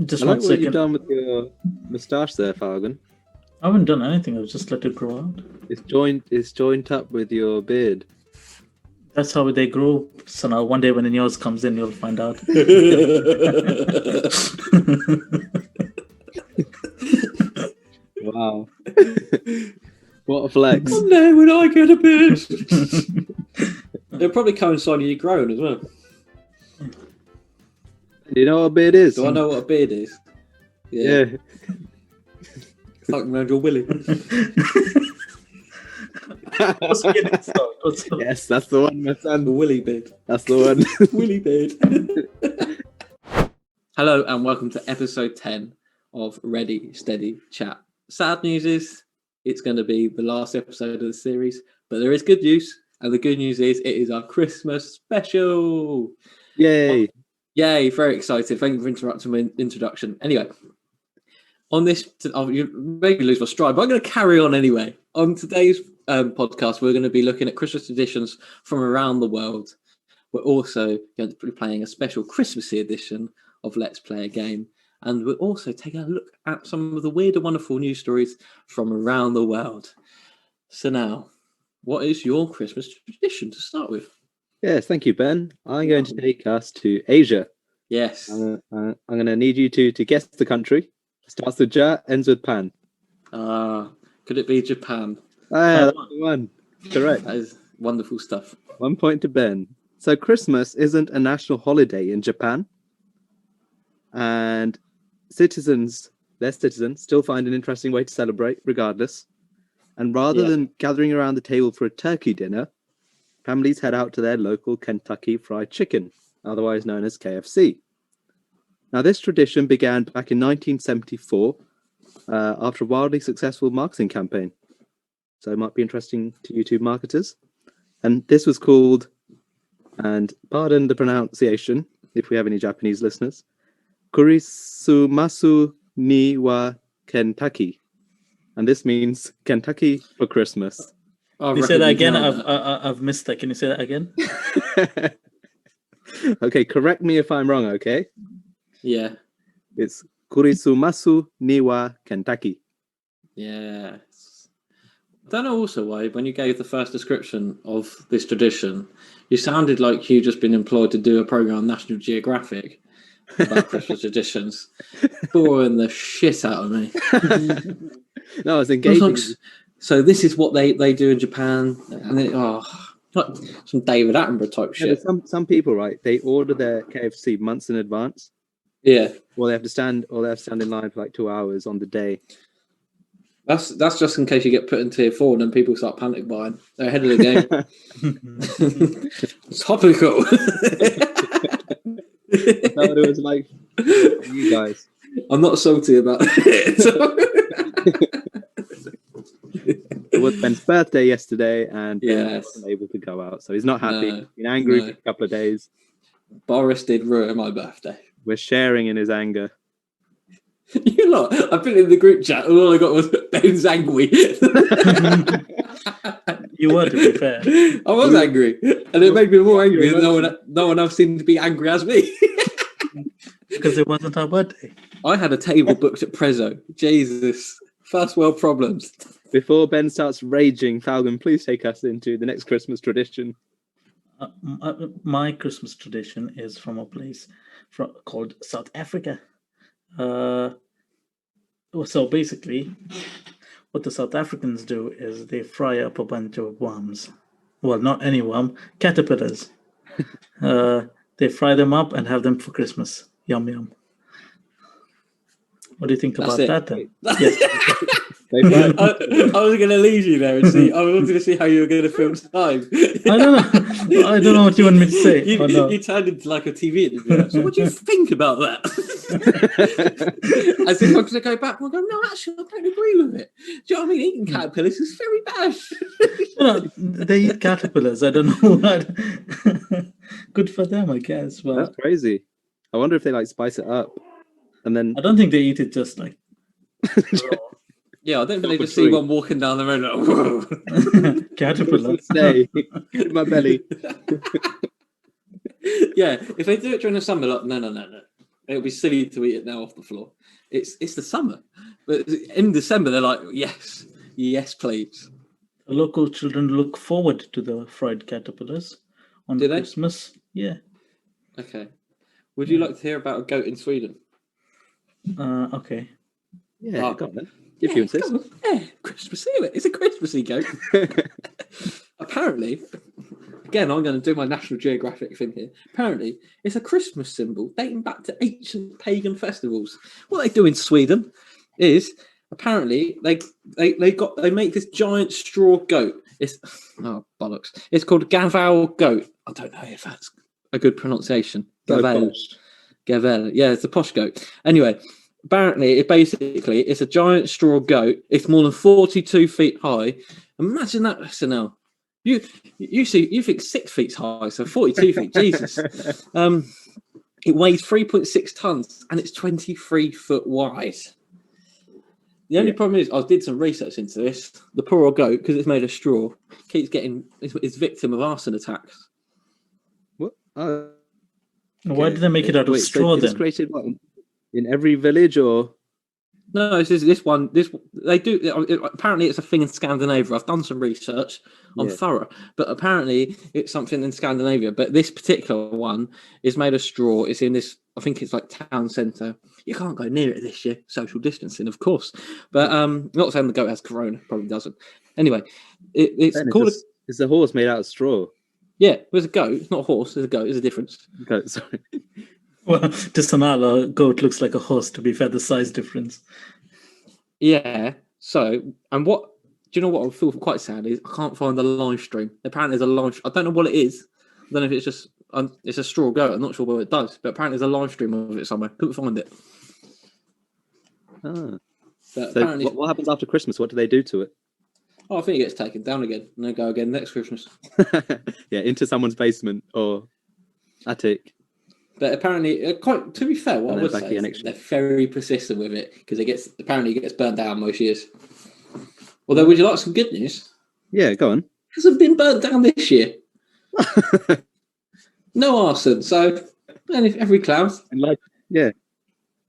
Just I one like what second. you've done with your moustache there, Falcon. I haven't done anything. I've just let it grow out. It's joined up with your beard. That's how they grow. So now one day when yours comes in, you'll find out. Wow. What a flex. One day when I get a beard. It'll probably coincide with you growing as well. Do you know what a beard is? Do I know what a beard is? Yeah. It's like around your willy. Yes, that's the one, my The son. willy beard. That's the one. Willy beard. Hello and welcome to episode 10 of Ready, Steady, Chat. Sad news is it's going to be the last episode of the series, but there is good news, and the good news is it is our Christmas special. Yay. Yay, very excited. Thank you for interrupting my introduction. Anyway, on this, you maybe lose my stride, but I'm going to carry on anyway. On today's podcast, we're going to be looking at Christmas traditions from around the world. We're also going to be playing a special Christmassy edition of Let's Play a Game. And we're also taking a look at some of the weird and wonderful news stories from around the world. So now, what is your Christmas tradition to start with? Yes, thank you, Ben. I'm going to take us to Asia. Yes. I'm going to need you to guess the country. Starts with Ja, ends with Pan. Could it be Japan? That's the one. Correct. That is wonderful stuff. 1 point to Ben. So Christmas isn't a national holiday in Japan. And their citizens, still find an interesting way to celebrate regardless. And rather than gathering around the table for a turkey dinner, families head out to their local Kentucky Fried Chicken, otherwise known as KFC. Now, this tradition began back in 1974 after a wildly successful marketing campaign. So it might be interesting to you two marketers. And this was called, and pardon the pronunciation if we have any Japanese listeners, Kurisumasu ni wa Kentucky. And this means Kentucky for Christmas. Can you say that again? I've missed that. Can you say that again? Okay, correct me if I'm wrong, okay? Yeah. It's Kurisumasu ni wa Kentucky. Yeah. I don't know also why, when you gave the first description of this tradition, you sounded like you'd just been employed to do a program on National Geographic about Christmas traditions. Boring the shit out of me. No, I was engaging. So this is what they do in Japan, and then, like some David Attenborough type shit. Some people, right? They order their KFC months in advance. Yeah. Or they have to stand in line for like 2 hours on the day. That's just in case you get put in tier 4 and then people start panic buying. They're ahead of the game. Topical. That's what it was like for you guys. I'm not salty about it. It was Ben's birthday yesterday, and Ben Yes. wasn't able to go out, so he's not happy. No, He's been angry no. for a couple of days. Boris did ruin my birthday. We're sharing in his anger. You lot, I put it in the group chat and all I got was Ben's angry. You were, to be fair. I was angry, and it made me more angry that no one else seemed to be angry as me. Because it wasn't our birthday. I had a table booked at Prezzo. Jesus. First world problems. Before Ben starts raging, Falcon, please take us into the next Christmas tradition. My Christmas tradition is from a place called South Africa. So basically, what the South Africans do is they fry up a bunch of worms. Well, not any worm, caterpillars. They fry them up and have them for Christmas. Yum, yum. What do you think about that then? Yes. I was going to leave you there and see. I wanted to see how you were going to fill time. I don't know what you want me to say. You turned into like a TV interview. So what do you think about that? As if I'm going to go back and go, no, actually, I don't agree with it. Do you know what I mean? Eating caterpillars is very bad. They eat caterpillars. I don't know. Good for them, I guess. Well, that's crazy. I wonder if they like spice it up. And then I don't think they eat it just like yeah, I don't think they just see one walking down the road like, whoa. Caterpillar. Stay in my belly. Yeah, if they do it during the summer, like, no. It would be silly to eat it now off the floor. It's the summer, but in December they're like, yes, please. The local children look forward to the fried caterpillars on Do they? Christmas. Yeah. Okay. Would you like to hear about a goat in Sweden? Okay. Yeah, go on then. If you insist. come on. Yeah, Christmassy. It's a Christmassy goat. Apparently, again, I'm going to do my National Geographic thing here. Apparently, it's a Christmas symbol dating back to ancient pagan festivals. What they do in Sweden is apparently they make this giant straw goat. It's bollocks. It's called Gaval goat. I don't know if that's a good pronunciation. Gavel. Gavel. Yeah, it's a posh goat. Anyway, apparently it's a giant straw goat. It's more than 42 feet high. Imagine that, SNL. You think 6 feet high, so 42 feet. Jesus. It weighs 3.6 tons and it's 23 foot wide. The only problem is, I did some research into this. The poor old goat, because it's made of straw, keeps getting is victim of arson attacks. What? Why did they make it out of straw It's then? created what, in every village or? No, it's this one. They do. Apparently, it's a thing in Scandinavia. I've done some research. I'm thorough, but apparently, it's something in Scandinavia. But this particular one is made of straw. It's in this. I think it's like town centre. You can't go near it this year. Social distancing, of course. But not saying the goat has corona. Probably doesn't. Anyway, it's called. It's a horse made out of straw. Yeah, there's a goat. It's not a horse. There's a goat. There's a difference. Goat, sorry. Well, to Sanala, a goat looks like a horse, to be fair, the size difference. Yeah. So, and what do you know? What I feel quite sad is I can't find the live stream. Apparently, there's a live. I don't know what it is. I don't know if it's just it's a straw goat. I'm not sure what it does, but apparently there's a live stream of it somewhere. Couldn't find it. Ah. But So apparently, what happens after Christmas? What do they do to it? I think it gets taken down again and then go again next Christmas. Yeah, into someone's basement or attic. But apparently, quite to be fair, what I And would then back say again is they're very persistent with it because it gets burnt down most years. Although, would you like some good news? Yeah, go on. It hasn't been burnt down this year. No arson, so every cloud. And yeah,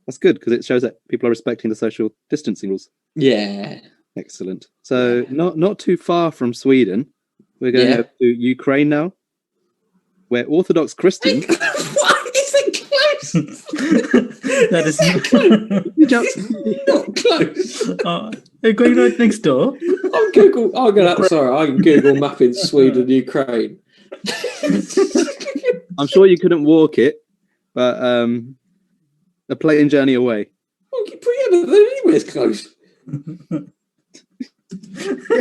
that's good because it shows that people are respecting the social distancing rules. Yeah. Excellent. So not too far from Sweden, we're going to Ukraine now, where Orthodox Christians. What? Is it close? That is not close. You're going right next door. I can Google mapping Sweden, Ukraine. I'm sure you couldn't walk it, but a plane journey away. Anywhere's close.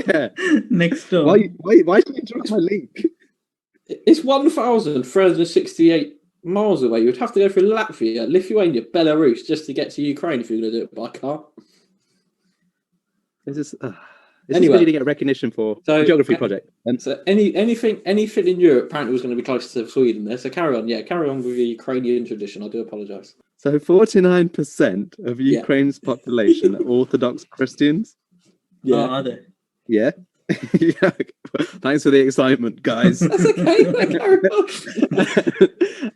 Yeah, Next door. Why did you interrupt my link? It's 1,368 miles away. You'd have to go through Latvia, Lithuania, Belarus just to get to Ukraine if you're going to do it by car. This is Anyway. really to get recognition for a geography project. So anything in Europe apparently was going to be close to Sweden there. So carry on with the Ukrainian tradition. I do apologise. So 49% of Ukraine's population are Orthodox Christians. Yeah. Are they? Yeah. Yeah. Thanks for the excitement, guys. That's okay. Carry on.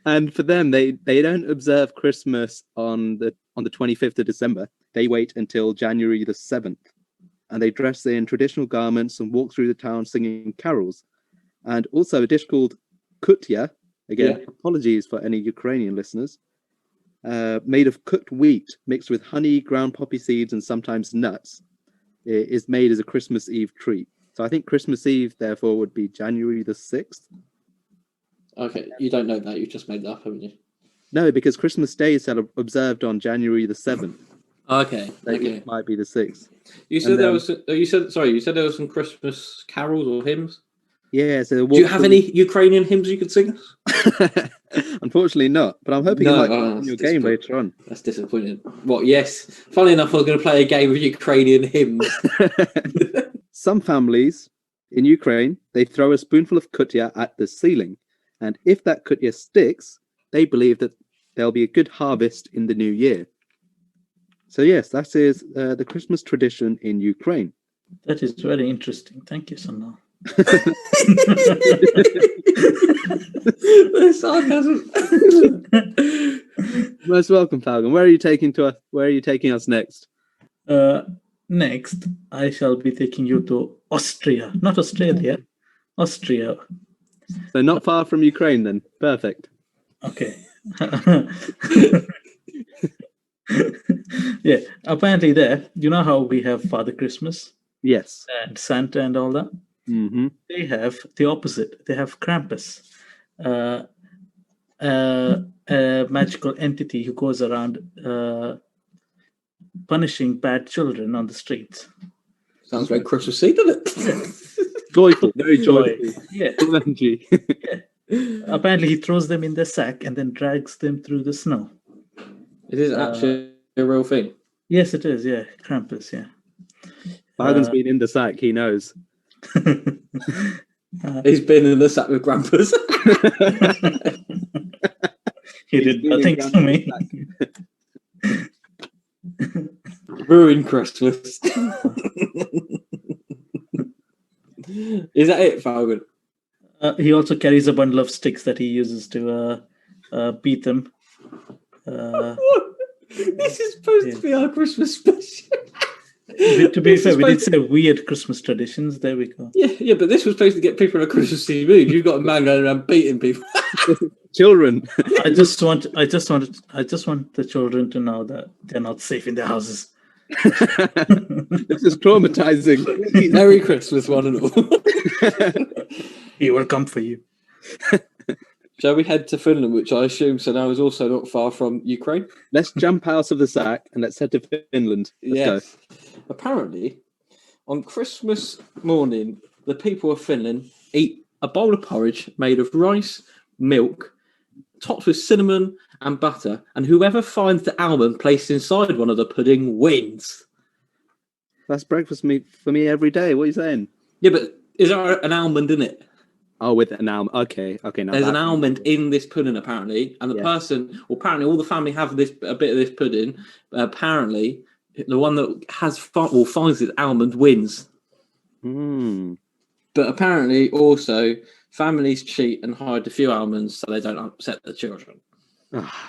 And for them, they don't observe Christmas on the 25th of December. They wait until January the 7th. And they dress in traditional garments and walk through the town singing carols. And also a dish called kutya, again, apologies for any Ukrainian listeners, made of cooked wheat mixed with honey, ground poppy seeds, and sometimes nuts. It is made as a Christmas Eve treat. So I think Christmas Eve, therefore, would be January the 6th. Okay, you don't know that. You've just made that up, haven't you? No, because Christmas Day is observed on January the 7th. Okay. So it might be the 6th. You said there was some Christmas carols or hymns. Yeah. So do you have any Ukrainian hymns you could sing? Unfortunately not, but I'm hoping you might in your game later on. That's disappointing. What? Yes. Funnily enough, I was going to play a game of Ukrainian hymns. Some families in Ukraine, they throw a spoonful of kutya at the ceiling, and if that kutya sticks, they believe that there'll be a good harvest in the new year. So yes, that is the Christmas tradition in Ukraine. That is very interesting. Thank you, Sanna. The sarcasm. Most welcome, Falcon. Where are you taking us next? Next, I shall be taking you to Austria, not Australia, Austria. So not far from Ukraine, then. Perfect. Okay. Yeah, apparently there, you know how we have Father Christmas Yes. and Santa and all that? Mm-hmm. They have the opposite. They have Krampus, a magical entity who goes around punishing bad children on the streets. Sounds very Christmassy, doesn't it? Joyful, very joyful. Yeah. Full of energy. Apparently, he throws them in the sack and then drags them through the snow. It is actually a real thing. Yes, it is. Yeah, Krampus. Yeah. Falcon's been in the sack. He knows. He's been in the sack with Grampus. He did nothing to me. Ruined Christmas. Is that it, Falcon? He also carries a bundle of sticks that he uses to beat them. What? This is supposed to be our Christmas special. To be fair, we did say weird Christmas traditions. There we go. Yeah, but this was supposed to get people in a Christmassy mood. You've got a man going around beating people. Children. I just want the children to know that they're not safe in their houses. This is traumatizing. Merry Christmas, one and all. He will come for you. Shall we head to Finland, which I assume now is also not far from Ukraine? Let's jump out of the sack and let's head to Finland. Let's go. Apparently, on Christmas morning, the people of Finland eat a bowl of porridge made of rice, milk, topped with cinnamon and butter, and whoever finds the almond placed inside one of the pudding wins. That's breakfast meat for me every day. What are you saying? Yeah, but is there an almond in it? Oh, with an almond. Okay. Now there's an almond in this pudding apparently, and apparently all the family have a bit of this pudding. Apparently, the one that finds this almond wins. But apparently, also families cheat and hide a few almonds so they don't upset the children.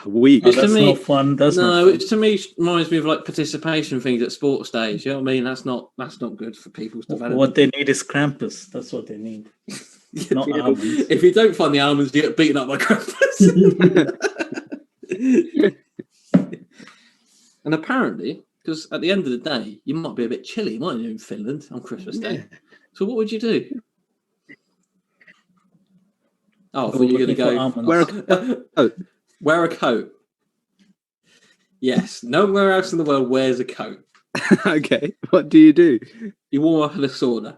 Weak. That's not fun. Which to me reminds me of like participation things at sports days. You know what I mean? That's not good for people's development. What they need is Krampus. That's what they need. Not almonds. If you don't find the almonds, you get beaten up by Krampus. And apparently, because at the end of the day, you might be a bit chilly, mightn't you, in Finland on Christmas Day? So what would you do? Oh, I thought you were going to go wear a coat. Yes, nowhere else in the world wears a coat. Okay, what do? You warm up in a sauna.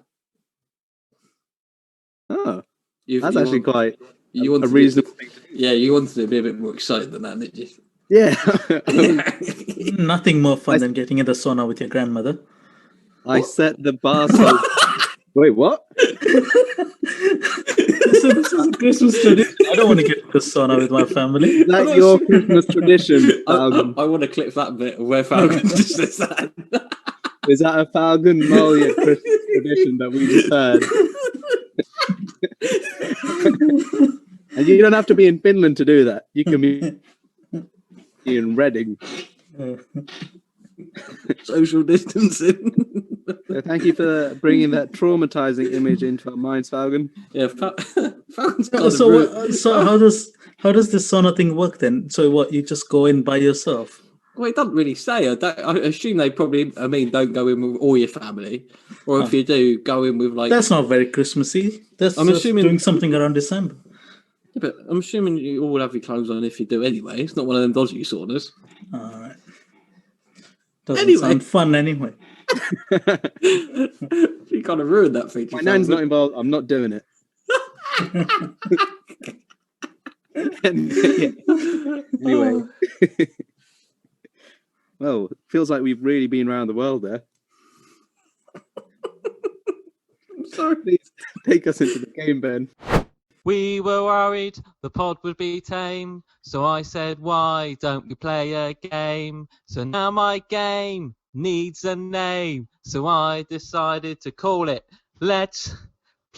Oh, that's actually quite a reasonable thing to do. Yeah, you wanted to be a bit more excited than that, didn't you? Yeah. Nothing more fun than getting in the sauna with your grandmother. I set the bar so... Wait, what? So this is a Christmas tradition. I don't want to get in the sauna with my family. Is that your Christmas tradition? I want to clip that bit where Falcon just says that. Is that a Falcon Mollier Christmas tradition that we just heard? And you don't have to be in Finland to do that. You can be in Reading. Social distancing. So thank you for bringing that traumatizing image into our minds, Falcon. Yeah, Falcon's so how does this sauna thing work then? So what, you just go in by yourself? Well, it doesn't really say. I assume they probably, don't go in with all your family, or if you do, go in with like. That's not very Christmassy. I'm assuming doing something around December. Yeah, but I'm assuming you all have your clothes on if you do anyway. It's not one of them dodgy saunas. All right. Doesn't sound fun anyway. You kind of ruined that feature. My nan's not involved. I'm not doing it. Anyway. Well, feels like we've really been around the world there. I'm sorry. Please take us into the game, Ben. We were worried the pod would be tame, so I said, why don't we play a game? So now my game needs a name, so I decided to call it Let's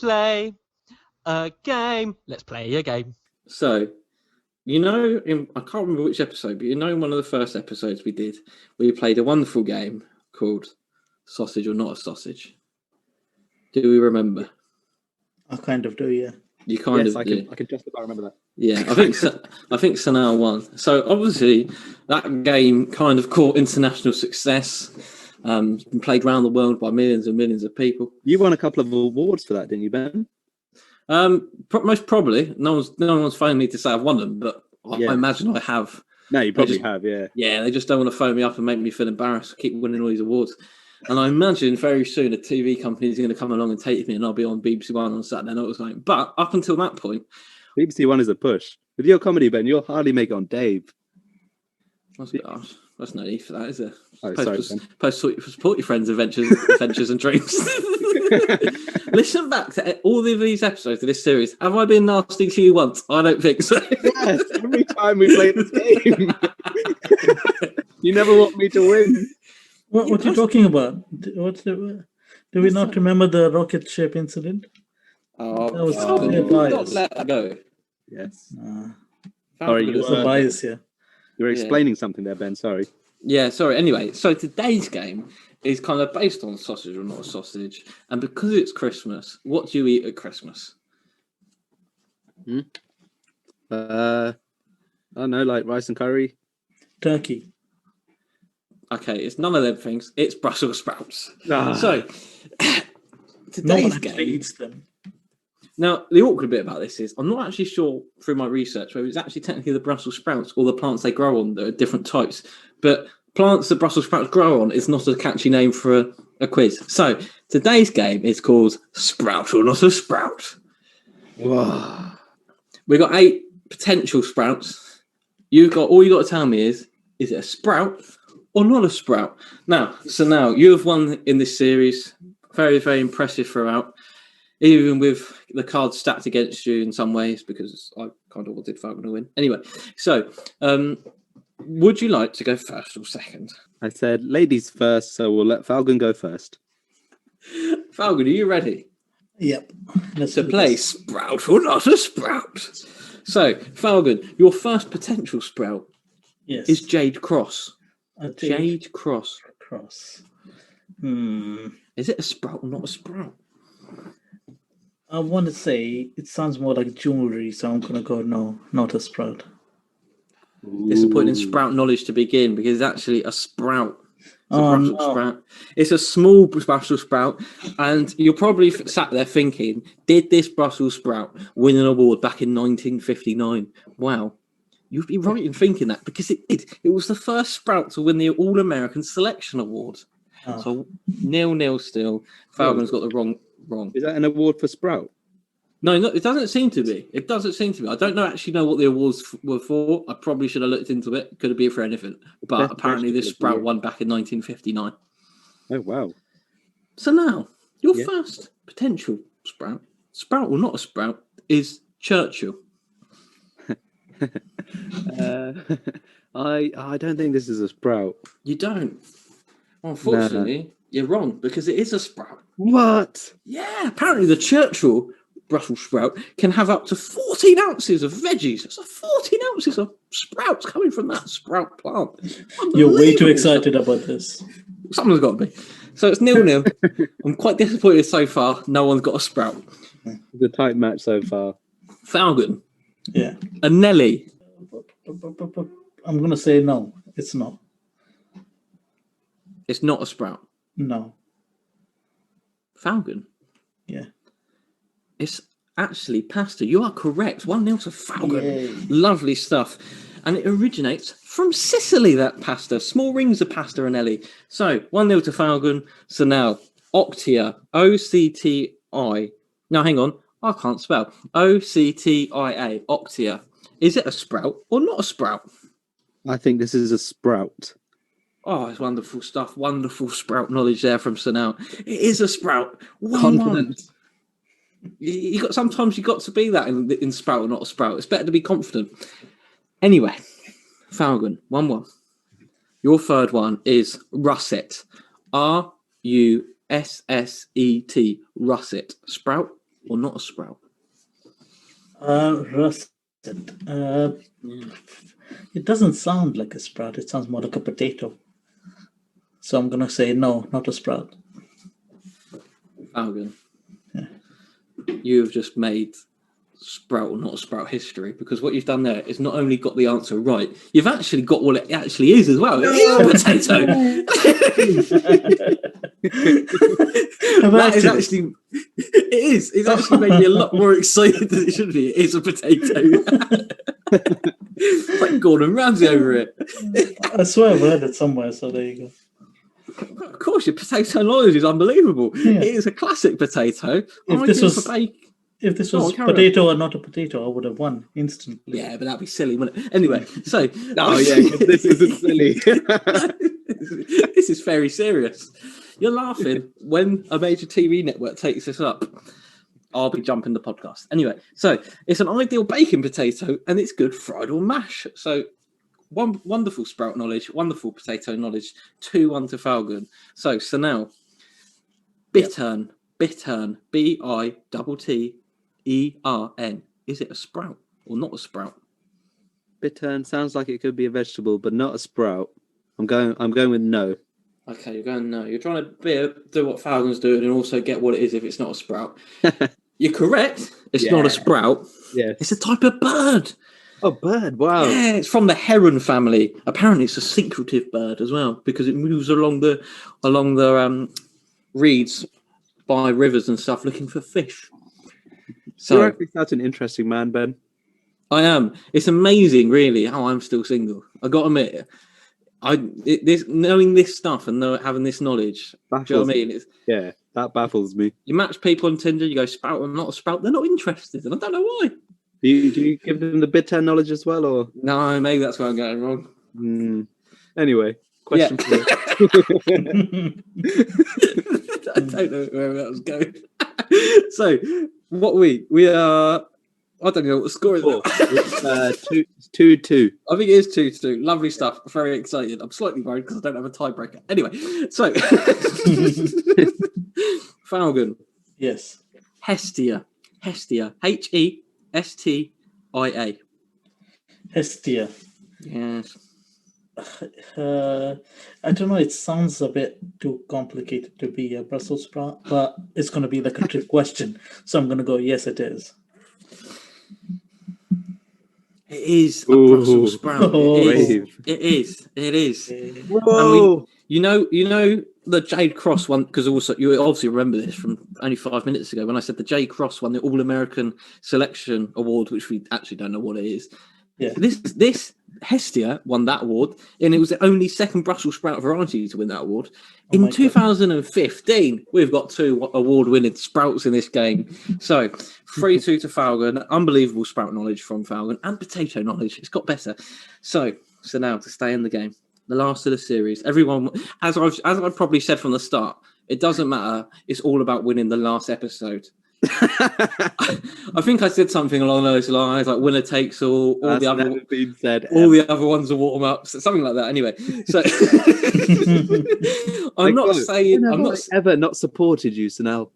play a game. Let's play a game. So, I can't remember which episode, but in one of the first episodes we did, we played a wonderful game called Sausage or Not a Sausage. Do we remember? I kind of do, yeah. You kind Yes, of I do. can just about remember that. Yeah, I think Sanaa won. So obviously that game kind of caught international success. Been played around the world by millions and millions of people. You won a couple of awards for that, didn't you, Ben? Most probably. No one's phoning me to say I've won them, but Yeah. I imagine I have. No, you probably just- have, yeah. Yeah, they just don't want to phone me up and make me feel embarrassed. I keep winning all these awards. And I imagine very soon a TV company is going to come along and take me and I'll be on BBC One on Saturday night or something. But up until that point, BBC One is a push. With your comedy, Ben, you'll hardly make it on Dave. that's no need for that, is there? Oh, sorry, Ben. Support your friends' adventures and dreams. Listen back to all of these episodes of this series. Have I been nasty to you once? I don't think so. Yes, every time we play this game. You never want me to win. What are you talking about? Do we not remember the rocket ship incident? Oh, That was Falcon, biased. not let that go. Yes. Falcon Sorry, you There's was- a bias here. You were explaining something there, Ben. Sorry. Yeah, sorry. Anyway, so today's game is kind of based on sausage or not a sausage. And because it's Christmas, what do you eat at Christmas? I don't know, like rice and curry. Turkey. Okay, it's none of them things. It's Brussels sprouts. Ah. So, No today's one actually game. eats them. Now, the awkward bit about this is I'm not actually sure through my research whether it's actually technically the Brussels sprouts or the plants they grow on that are different types. But plants that Brussels sprouts grow on is not a catchy name for a quiz. So, today's game is called Sprout or Not a Sprout. Whoa. We've got 8 potential sprouts. All you got to tell me is it a sprout or not a sprout? Now, you have won in this series. Very, very impressive throughout. Even with the cards stacked against you in some ways, because I kind of wanted Falcon to win. Anyway, so would you like to go first or second? I said ladies first, so we'll let Falcon go first. Falcon, are you ready Yep. Let's to do play this. Sprout or Not a Sprout? So, Falcon, your first potential sprout Yes. is Jade Cross. A Jade Cross. cross. Is it a sprout or not a sprout? I want to say it sounds more like jewelry, so I'm gonna go no, not a sprout. Disappointing sprout knowledge to begin, because it's actually a sprout. It's a Oh, Brussels no. sprout. It's a small Brussels sprout, and you're probably sat there thinking, did this Brussels sprout win an award back in 1959? Wow. You'd be right in thinking that, because it did. It was the first sprout to win the All-American Selection Award. Oh. So 0-0 still. Falcon's got the wrong. Is that an award for Sprout? No, it doesn't seem to be. It doesn't seem to be. I don't actually know what the awards were for. I probably should have looked into it. Could have been for anything. But Best apparently this vegetable of the sprout year. won back in 1959. Oh, wow. So now, your Yeah. first potential sprout or not a sprout, is Churchill. I don't think this is a Sprout. You don't. Unfortunately, you're wrong, because it is a sprout. What? Yeah, apparently the Churchill Brussels sprout can have up to 14 ounces of veggies. That's 14 ounces of sprouts coming from that sprout plant. You're way too Unbelievable excited stuff. about this. Someone's got to be. So it's 0-0. I'm quite disappointed so far. No one's got a sprout. It's a tight match so far. Falcon, Yeah. a Nelly. I'm gonna say no. It's not. It's not a sprout. No. Falcon. Yeah. It's actually pasta. You are correct. 1-0 to Falcon. Yay. Lovely stuff. And it originates from Sicily, that pasta. Small rings of pasta, Anelli. So 1-0 to Falcon. So now, Octia. O-C-T-I. No, hang on. I can't spell. O-C-T-I-A. Octia. Is it a sprout or not a sprout? I think this is a Sprout. Oh, it's wonderful stuff. Wonderful sprout knowledge there from Sanal. It is a sprout. 1-1. Confident. Sometimes you got to be that in sprout or not a sprout. It's better to be confident. Anyway, Falcon, 1-1. Your third one is russet. Russet. Russet. Sprout or not a sprout? Russet. It doesn't sound like a sprout. It sounds more like a potato. So I'm gonna say no, not a sprout. Falcon. You have just made sprout or not a sprout history, because what you've done there is not only got the answer right, you've actually got what it actually is as well. It is a potato. That is actually, it is. It's actually made me a lot more excited than it should be. It is a potato. It's like Gordon Ramsay over it. I swear I've heard it somewhere, so there you go. Of course, your potato knowledge is unbelievable. Yeah. It is a classic potato. If this was carry on. potato or not a potato, I would have won instantly. Yeah, but that'd be silly, wouldn't it? Anyway, so Oh yeah, 'cause this isn't silly. This is very serious. You're laughing when a major TV network takes this up. I'll be jumping the podcast. Anyway, so it's an ideal baking potato, and it's good fried or mash. So wonderful sprout knowledge, wonderful potato knowledge. 2-1 to Falcon. So now, bittern, bittern, bittern. Is it a sprout or not a sprout? Bittern sounds like it could be a vegetable, but not a sprout. I'm going with no. Okay, you're going no. You're trying to do what Falcon's doing and also get what it is if it's not a sprout. You're correct. It's not a sprout. Yeah. It's a type of bird. Oh, bird! Wow. Yeah, it's from the heron family. Apparently, it's a secretive bird as well because it moves along the reeds by rivers and stuff looking for fish. So You're actually such an interesting man, Ben. I am. It's amazing, really, how I'm still single. I got to admit, knowing this stuff and having this knowledge. Do you know what I mean? Yeah, that baffles me. You match people on Tinder, you go sprout or not a sprout. They're not interested, and I don't know why. Do you give them the bittern knowledge as well, or No, maybe that's where I'm going wrong. Anyway, question for you. I don't know where that was going. So, what we are, I don't know what the score is. It's 2-2. I think it is 2-2. Lovely stuff. Very excited. I'm slightly worried because I don't have a tiebreaker. Anyway, so Falcon. Yes. Hestia. Hestia. Hestia. Hestia. Yes. I don't know. It sounds a bit too complicated to be a Brussels sprout, but it's going to be like a trick question. So I'm going to go, yes, it is. It is a Brussels sprout. It is. Whoa! You know the Jade Cross one, because also you obviously remember this from only 5 minutes ago when I said the Jade Cross won the All-American Selection Award, which we actually don't know what it is. Yeah. This Hestia won that award, and it was the only second Brussels sprout variety to win that award. In 2015, we've got 2 award-winning sprouts in this game. So 3-2 to Falcon. Unbelievable sprout knowledge from Falcon and potato knowledge. It's got better. So now to stay in the game, the last of the series. Everyone, as I've probably said from the start, it doesn't matter. It's all about winning the last episode. I think I said something along those lines, like winner takes all. All the other been said. All the other ones are warm ups, something like that. Anyway, so I'm not ever not supported you, Sunel.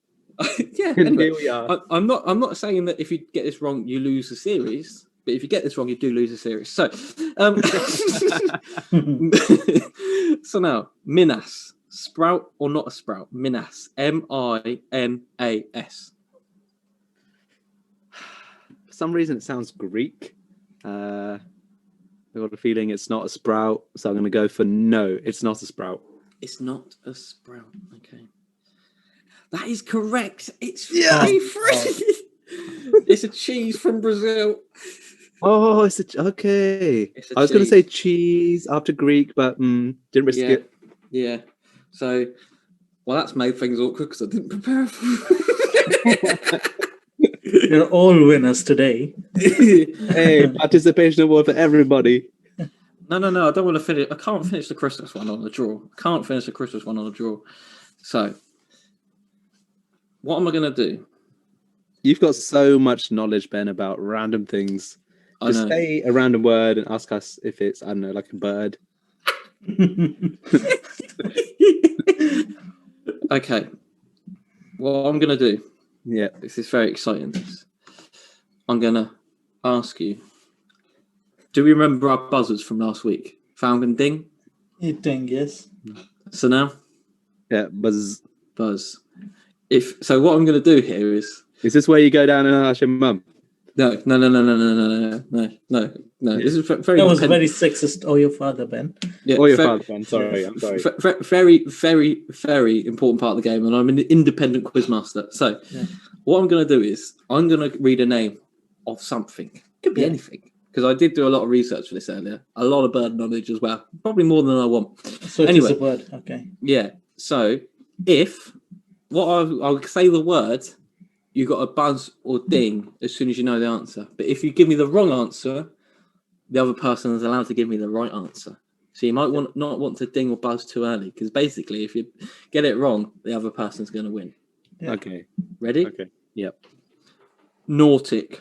Yeah, anyway, here we are. I'm not saying that if you get this wrong, you lose the series. But if you get this wrong, you do lose the series. So, so now Minas, sprout or not a sprout? Minas, Minas. For some reason, it sounds Greek. I've got a feeling it's not a sprout, so I'm going to go for no. It's not a sprout. It's not a sprout. Okay, that is correct. It's free. It's a cheese from Brazil. Oh, okay. I was going to say cheese after Greek, but didn't risk it. Yeah. So, well, that's made things awkward because I didn't prepare for it. You're all winners today. Hey, participation award for everybody. No. I don't want to finish. I can't finish the Christmas one on the draw. So, what am I going to do? You've got so much knowledge, Ben, about random things. Just say a random word and ask us if it's, I don't know, like a bird. Okay. What I'm going to do Yeah. This is very exciting. I'm going to ask you, do we remember our buzzers from last week? Falcon ding? Eating, yes. So now? Yeah, buzz. Buzz. So what I'm going to do here is... Is this where you go down and ask your mum? No. This is very... That was very sexist. Or your father, Ben. Yeah, Or your father, Ben. Sorry, I'm sorry. Very, very, very important part of the game, and I'm an independent quizmaster. So what I'm going to do is I'm going to read a name of something. Could be anything. Because I did do a lot of research for this earlier. A lot of bird knowledge as well. Probably more than I want. So it is a word. Okay. Yeah. So if I'll say the word, you got a buzz or ding as soon as you know the answer. But if you give me the wrong answer, the other person is allowed to give me the right answer. So you might not want to ding or buzz too early, because basically if you get it wrong, the other person's going to win. Yeah. Okay. Ready? Okay. Yep. Nautic.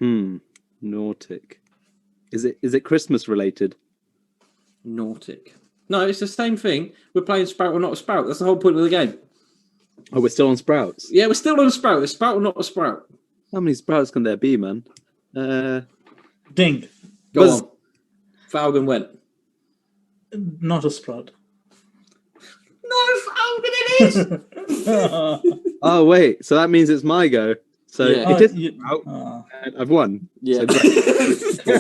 Nautic. Is it Christmas related? Nautic. No, it's the same thing. We're playing Sprout or not a Sprout. That's the whole point of the game. Oh, we're still on sprouts. Yeah, we're still on a Sprout. It's Sprout or not a Sprout. How many sprouts can there be, man? Ding. Go Buzz. on. Falcon went. Not a sprout. No, Falcon it is! Oh, wait. So that means it's my go. So Yeah. it is sprout, and I've won. Yeah. So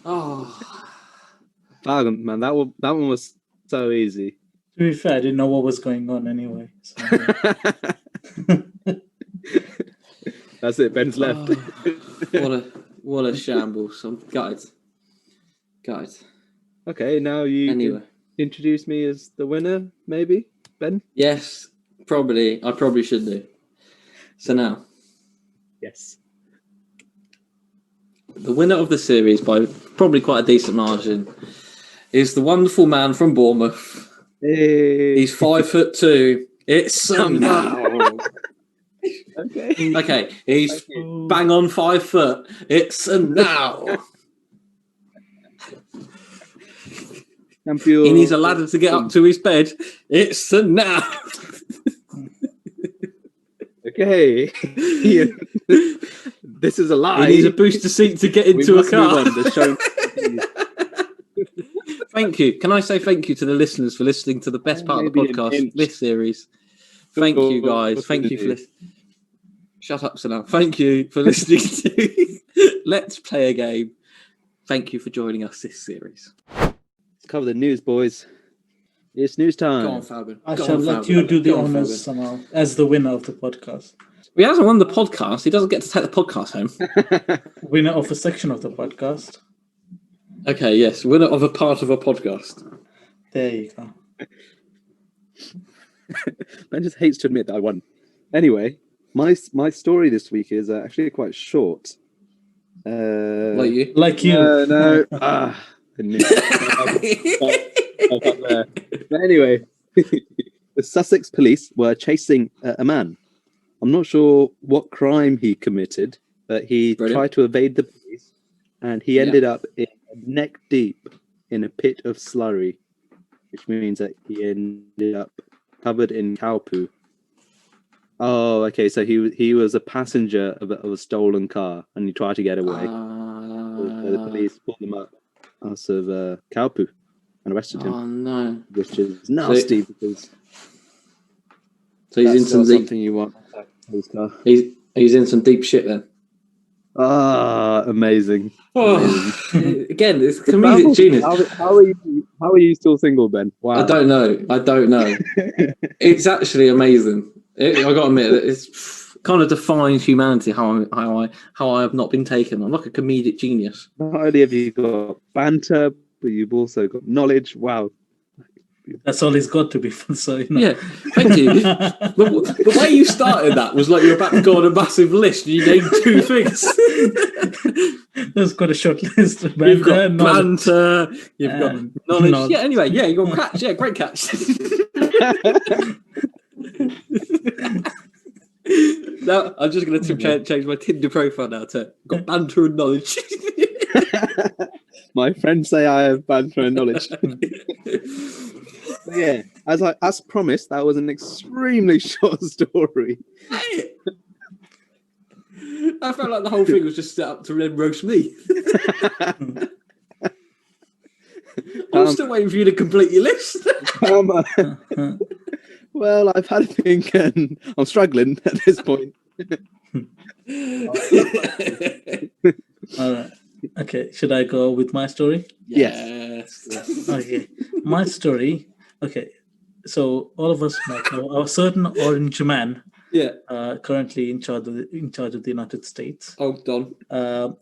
Oh. Falcon, man, that one was so easy. To be fair, I didn't know what was going on anyway. So. That's it. Ben's left. What a shambles. I'm gutted. Okay, now you Anyway. introduce me as the winner, maybe, Ben? Yes, probably. I probably should do. So now, Yes. the winner of the series by probably quite a decent margin is the wonderful man from Bournemouth. Hey. He's 5'2". It's now. Okay. Okay, he's bang on 5 foot. It's a now. Champion. He needs a ladder to get up to his bed. It's a now. Okay. Ian, this is a lie. He needs a booster seat to get We into a must move car. on. The show. Thank you. Can I say thank you to the listeners for listening to the best part of the Maybe an podcast, inch. this series. Thank you, guys. Thank you for listening. Shut up, Sanal. Thank you for listening to Let's Play a Game. Thank you for joining us this series. Let's cover the news, boys. It's news time. Go on, Fabian. I Go shall on, let Fabian. you do the Go on, honors Fabian. somehow as the winner of the podcast. He hasn't won the podcast. He doesn't get to take the podcast home. Winner of a section of the podcast. Okay, yes. Winner of a part of a podcast. There you go. Ben just hates to admit that I won. Anyway, my story this week is actually quite short. Like you. Like you. No. I knew it. Up there. But anyway, the Sussex police were chasing a man. I'm not sure what crime he committed, but he Brilliant. tried to evade the police, and he ended up neck deep in a pit of slurry, which means that he ended up covered in cow poo. Oh, okay. So he was a passenger of a stolen car, and he tried to get away. So the police pulled him up out of cow poo and arrested him, Oh, no. which is nasty because So he's in that's some not deep... something you want. His car. He's in some deep shit then. Ah, amazing. Again, it's comedic genius. How are you still single, Ben? Wow. I don't know. It's actually amazing. I got to admit, it's kind of defines humanity. How I have not been taken. I'm like a comedic genius. Not only have you got banter, but you've also got knowledge. Wow. That's all he's got to be. So, you know. Yeah, thank you. The way you started that was like you're about to go on a massive list and you named 2 things. There's got a short list. You've got banter, you've got knowledge. knowledge. Yeah, anyway, yeah, you got catch. Yeah, great catch. Now, I'm just going to change my Tinder profile now to got banter and knowledge. My friends say I have banter and knowledge. But yeah, as promised, that was an extremely short story. Hey! I felt like the whole thing was just set up to then roast me. I'm still waiting for you to complete your list. Well, I've had a think and I'm struggling at this point. All right. Okay, should I go with my story? Yes. Okay, my story. Okay, so all of us might know a certain orange man, Yeah. currently in charge of the United States. Oh, Don.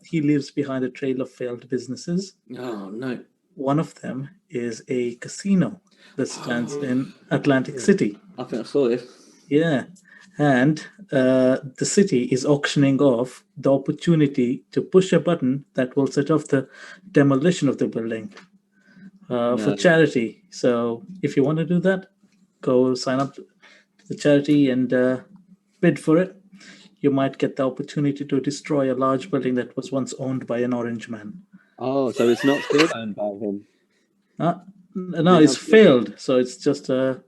He leaves behind a trail of failed businesses. Oh, no. One of them is a casino that stands in Atlantic City. I think I saw this. Yeah, and the city is auctioning off the opportunity to push a button that will set off the demolition of the building for charity. So if you want to do that, go sign up to the charity and bid for it. You might get the opportunity to destroy a large building that was once owned by an orange man. Oh, so it's not still owned by him. No, it's failed. So it's just a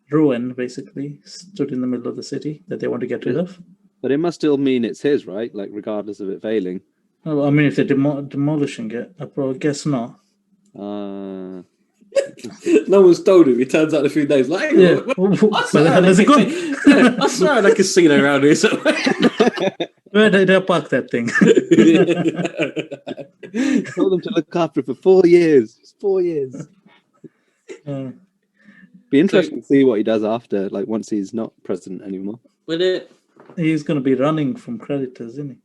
ruin, basically, stood in the middle of the city that they want to get rid of. But it must still mean it's his, right? Like, regardless of it failing. Oh, I mean, if they're demolishing it, I probably guess not. No one's told him. He turns out in a few days like, Yeah. I Where the hell is it going? I swear I had a casino around here somewhere. Where did I park that thing? Told him to look after it for 4 years. It's 4 years. Be interesting to see what he does after, like once he's not president anymore. With it, He's going to be running from creditors, isn't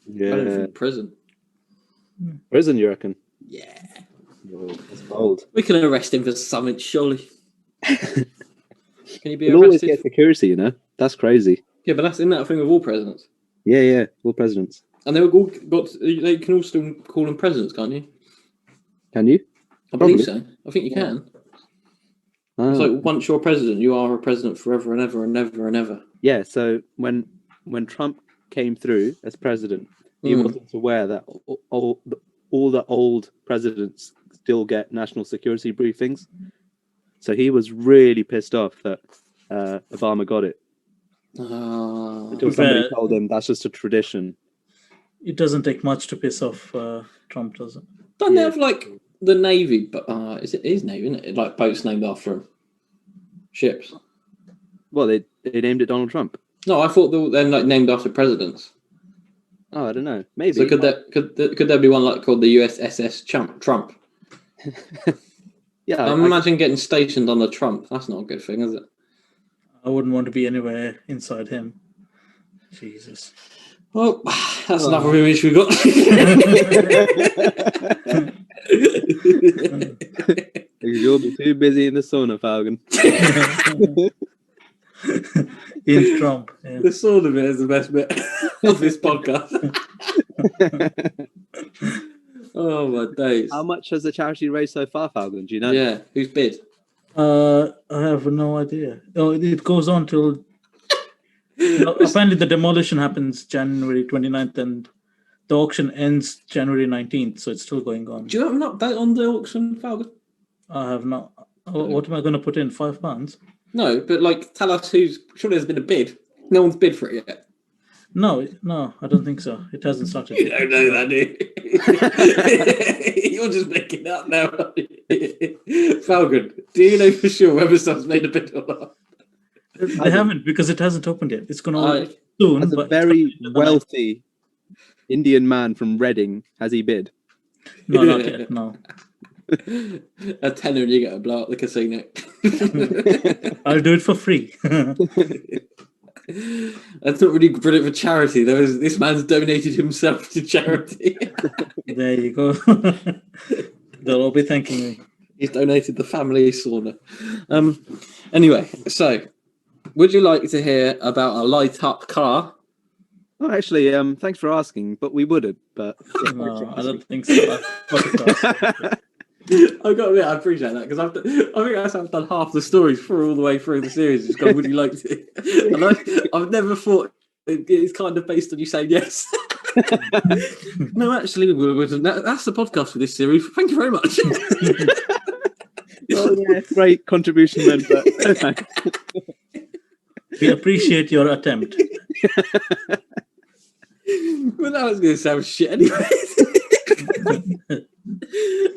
he? I don't Yeah, think prison. prison, you reckon? Yeah. Oh, that's bold. We can arrest him for something, surely. Can you be He'll always arrested? get security, you know? That's crazy. Yeah, but isn't that a thing with all presidents? Yeah, all presidents. And they all got. They can all still call them presidents, can't you? Can you? I believe Probably. so. I think you can. Ah. It's like once you're president, you are a president forever and ever and ever and ever. Yeah, so when Trump came through as president, he wasn't aware that all the old presidents still get national security briefings. So he was really pissed off that Obama got it. Until somebody told him that's just a tradition. It doesn't take much to piss off Trump, does it? Don't they have like the Navy? But is it his Navy? Isn't it? Like boats named after him, ships. Well, they named it Donald Trump. No, I thought they're like named after presidents. Oh, I don't know. Maybe. So could there be one like called the USS Trump? Yeah, I'm imagining getting stationed on the Trump. That's not a good thing, is it? I wouldn't want to be anywhere inside him. Jesus. Well, that's another image we got. You'll be too busy in the sauna, Falcon. In Trump. Yeah. The sword of it is the best bit of this podcast. Oh my days! How much has the charity raised so far, Falcon? Do you know? Yeah, who's bid? I have no idea. Oh, it goes on till apparently the demolition happens January 29th and the auction ends January 19th, so it's still going on. Do you have an update on the auction, Falcon? I have not. What am I going to put in? £5? No, but like, tell us who's. Surely there's been a bid. No one's bid for it yet. No, I don't think so. It hasn't started. You don't know that, do you? You're just making it up now. Falcon, do you know for sure whether someone's made a bid or not? They haven't, because it hasn't opened yet. It's going to open soon. As a but very wealthy Indian man from Reading, has he bid? No, not yet. No. A tenner and you get a blow up the casino. I'll do it for free. That's not really brilliant for charity. This man's donated himself to charity. There you go. They'll all be thanking me. He's donated the family sauna. Anyway, so would you like to hear about a light up car? Oh, actually, thanks for asking, but we wouldn't. But No, I don't think so. I've got to admit, I appreciate that because I think I've done half the stories all the way through the series. Just gone, would you like to? And I've never thought it's kind of based on you saying yes. No, actually, that's the podcast for this series. Thank you very much. Oh, yeah, great contribution, then. But We appreciate your attempt. Well, that was going to sound shit anyway.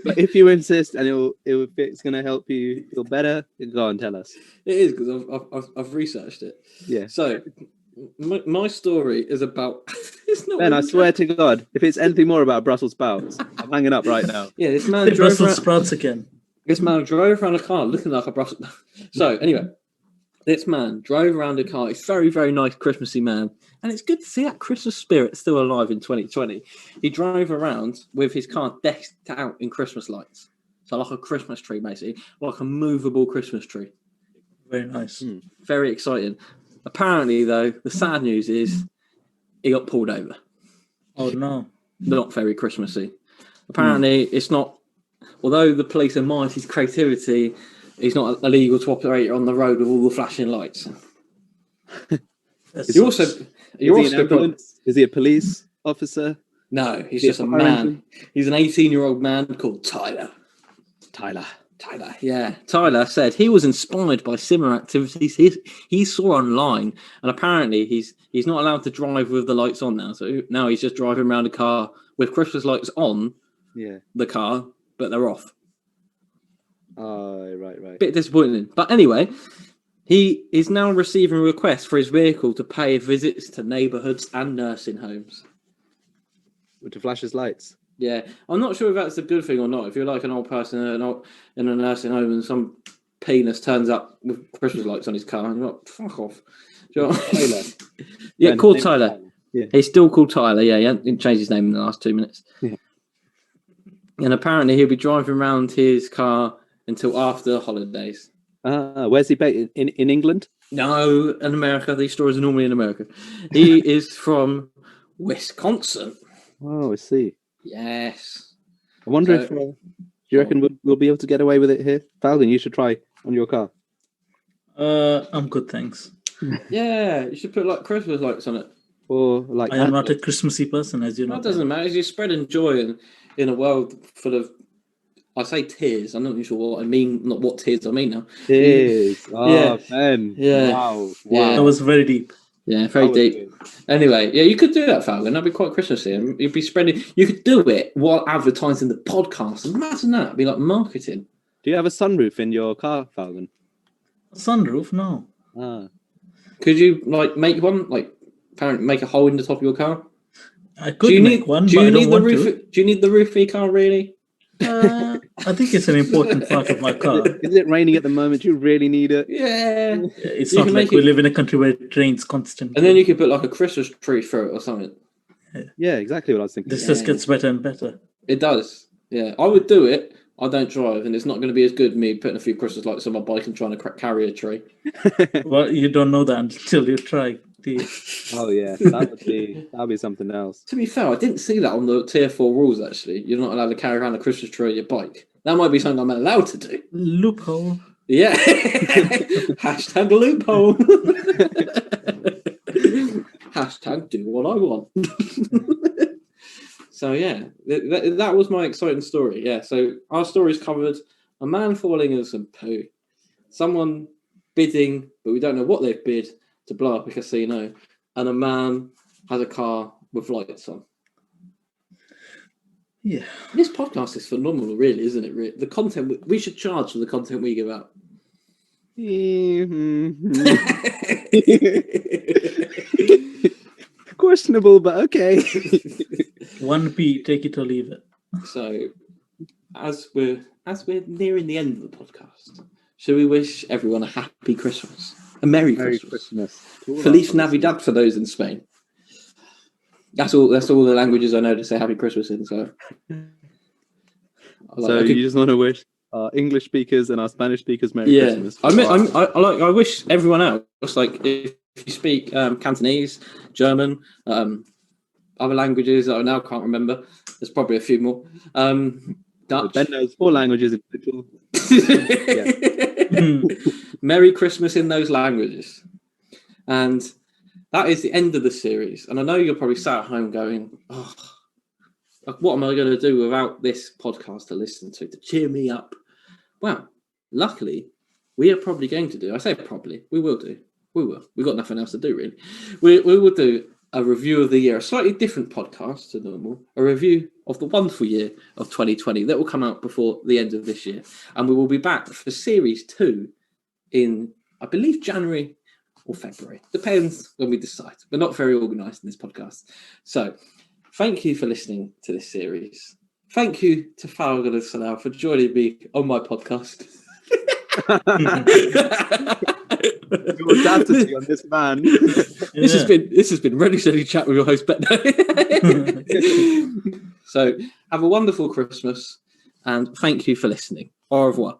But if you insist, and if it's going to help you feel better, go on, tell us. It is, because I've researched it. Yeah. So, my story is about... It's not Ben, I really- swear to God, if it's anything more about Brussels sprouts, I'm hanging up right now. Yeah, this man The drove Brussels around... sprouts again. This man drove around a car looking like a Brussels... So, anyway, this man drove around a car. He's very, very nice, Christmassy man. And it's good to see that Christmas spirit still alive in 2020. He drove around with his car decked out in Christmas lights. So like a Christmas tree, basically. Like a movable Christmas tree. Very nice. Very exciting. Apparently, though, the sad news is he got pulled over. Oh no. Not very Christmassy. Apparently, it's not... Although the police admired his creativity, it's not illegal to operate on the road with all the flashing lights. That's You also... You're Is he an also got, ambulance? Is he a police officer? no, he's Is he just a fire man. engine? He's an 18-year-old man called Tyler. Tyler. Yeah. Tyler said he was inspired by similar activities he saw online, and apparently he's not allowed to drive with the lights on now. So now he's just driving around a car with Christmas lights on Yeah. the car, but they're off. Oh, right. Bit disappointing. But anyway, he is now receiving requests for his vehicle to pay visits to neighbourhoods and nursing homes. To flash his lights. Yeah, I'm not sure if that's a good thing or not. If you're like an old person in a nursing home and some penis turns up with Christmas lights on his car, and you're like, fuck off. Do you know what I mean? Tyler. Yeah, Ben, called his name's Tyler. Yeah. He's still called Tyler. Yeah, he hasn't changed his name in the last 2 minutes. Yeah. And apparently he'll be driving around his car until after the holidays. Where's he based? In England? No, in America. These stories are normally in America. He is from Wisconsin. Oh, I see. Yes. I wonder So- if... do you reckon we'll be able to get away with it here? Falcon, you should try on your car. I'm good, thanks. Yeah, you should put like Christmas lights on it. Or like... I am not a Christmassy person, as you know. That doesn't matter. You're spreading joy in a world full of, I say tears. I'm not even sure what I mean. Not what tears I mean now. Cheers. Oh, Yeah. Ben. Yeah. Wow. Yeah. That was very deep. Yeah, very That was deep. good. Anyway, yeah, you could do that, Falcon. That'd be quite Christmassy. And you'd be spreading. You could do it while advertising the podcast. Imagine that. It'd be like marketing. Do you have a sunroof in your car, Falcon? Sunroof? No. Ah. Could you like make one? Like, apparently, make a hole in the top of your car. I could make one, but I don't want to. Do you need the roof for your car? Really? I think it's an important part of my car. Is it raining at the moment? Do you really need it? Yeah. It's You not can like make we it- live in a country where it rains constantly. And then you could put like a Christmas tree through it or something. Yeah, exactly what I was thinking. This just gets better and better. It does. Yeah, I would do it. I don't drive, and it's not going to be as good me putting a few Christmas lights on my bike and trying to carry a tree. Well, you don't know that until you try. Do you? Oh yeah, that'd be something else. To be fair, I didn't see that on the Tier 4 rules, actually. You're not allowed to carry around a Christmas tree on your bike. That might be something I'm allowed to do. Loophole. Yeah. Hashtag loophole. Hashtag do what I want. So, yeah, that was my exciting story. Yeah, so our story's covered a man falling in some poo, someone bidding, but we don't know what they've bid, to blow up a casino, and a man has a car with lights on. Yeah. This podcast is phenomenal, really, isn't it? The content, we should charge for the content we give out. Questionable, but okay. 1p, take it or leave it. So, as we're nearing the end of the podcast, shall we wish everyone a happy Christmas, a Merry Christmas, Feliz Navidad for those in Spain. That's all the languages I know to say Happy Christmas in. So, You just want to wish our English speakers and our Spanish speakers Merry Christmas. I wish everyone else, like if you speak Cantonese, German, other languages that I now can't remember. There's probably a few more. Dutch. Ben knows 4 languages in total. Merry Christmas in those languages. And that is the end of the series. And I know you're probably sat at home going, oh, what am I going to do without this podcast to listen to cheer me up? Well, luckily, we are probably going to do, I say probably, we will do. We will. We've got nothing else to do, really. We will do a review of the year, a slightly different podcast to normal, a review of the wonderful year of 2020 that will come out before the end of this year. And we will be back for series 2 in, I believe, January or February. Depends when we decide. We're not very organised in this podcast. So thank you for listening to this series. Thank you to Fargal and Salah for joining me on my podcast. Your audacity on this man. This has been Ready Steady Chat with your host Ben. So have a wonderful Christmas and thank you for listening. Au revoir.